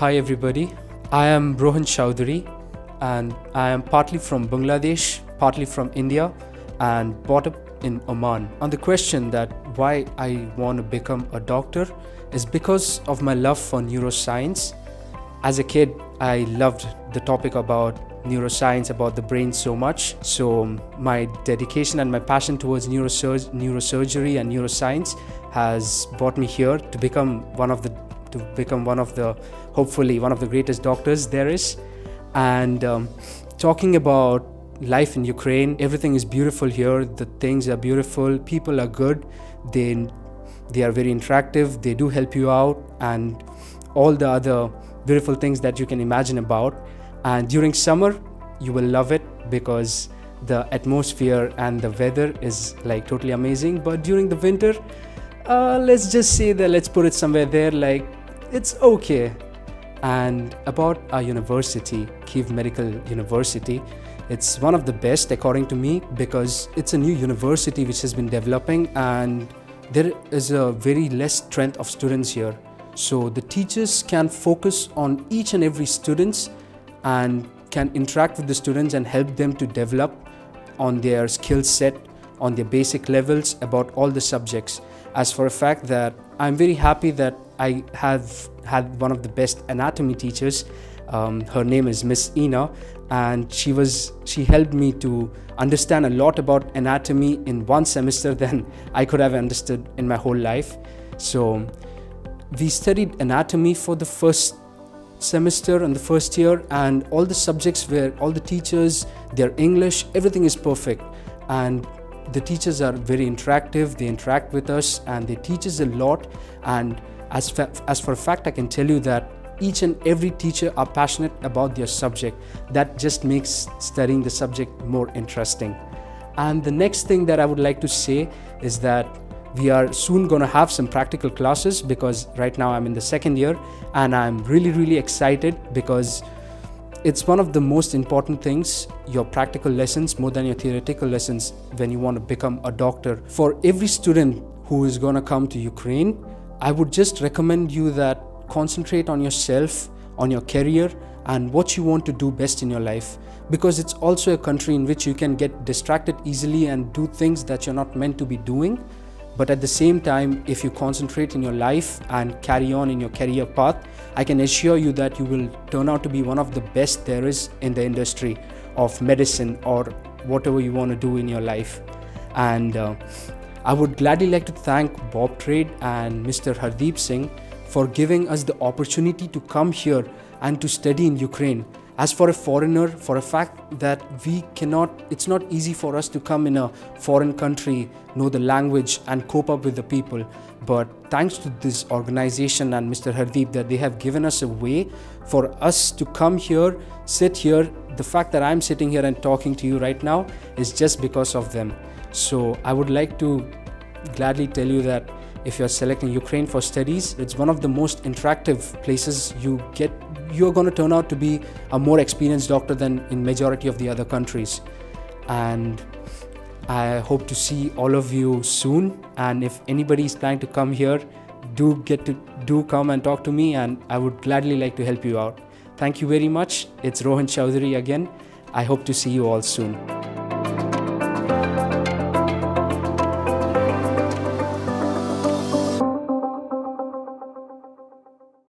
Hi everybody, I am Rohan Chowdhury and I am partly from Bangladesh, partly from India and brought up in Oman. On the question that why I want to become a doctor is because of my love for neuroscience. As a kid, I loved the topic about neuroscience, about the brain so much. So my dedication and my passion towards neurosurgery and neuroscience has brought me here to become one of the hopefully one of the greatest doctors there is. And talking about life in Ukraine, everything is beautiful here. The things are beautiful, people are good, they are very interactive, they do help you out, and all the other beautiful things that you can imagine about. And during summer you will love it because the atmosphere and the weather is like totally amazing. But during the winter, let's just say that, let's put it somewhere there, like it's okay. And about our university, Kyiv Medical University, it's one of the best according to me because it's a new university which has been developing and there is a very less strength of students here. So the teachers can focus on each and every students and can interact with the students and help them to develop on their skill set, on their basic levels about all the subjects. As for a fact that I'm very happy that I have had one of the best anatomy teachers. Her name is Miss Ina, and she helped me to understand a lot about anatomy in one semester than I could have understood in my whole life. So we studied anatomy for the first semester and the first year, and all the subjects were, all the teachers, their English, everything is perfect. And the teachers are very interactive, they interact with us and they teach us a lot. And as for a fact, I can tell you that each and every teacher are passionate about their subject. That just makes studying the subject more interesting. And the next thing that I would like to say is that we are soon going to have some practical classes because right now I'm in the second year and I'm really excited because it's one of the most important things, your practical lessons more than your theoretical lessons when you want to become a doctor. For every student who is going to come to Ukraine, I would just recommend you that concentrate on yourself, on your career and what you want to do best in your life, because it's also a country in which you can get distracted easily and do things that you're not meant to be doing. But at the same time, if you concentrate in your life and carry on in your career path, I can assure you that you will turn out to be one of the best there is in the industry of medicine or whatever you want to do in your life. And I would gladly like to thank Bob.Trade and Mr. Hardeep Singh for giving us the opportunity to come here and to study in Ukraine. As for a foreigner, for a fact that it's not easy for us to come in a foreign country, know the language and cope up with the people. But thanks to this organization and Mr. Hardeep, that they have given us a way for us to come here, sit here. The fact that I'm sitting here and talking to you right now is just because of them. So I would like to gladly tell you that if you're selecting Ukraine for studies, it's one of the most interactive places you're going to turn out to be a more experienced doctor than in majority of the other countries. And I hope to see all of you soon. And if anybody is planning to come here, do come and talk to me, and I would gladly like to help you out. Thank you very much. It's Rohan Chowdhury again. I hope to see you all soon.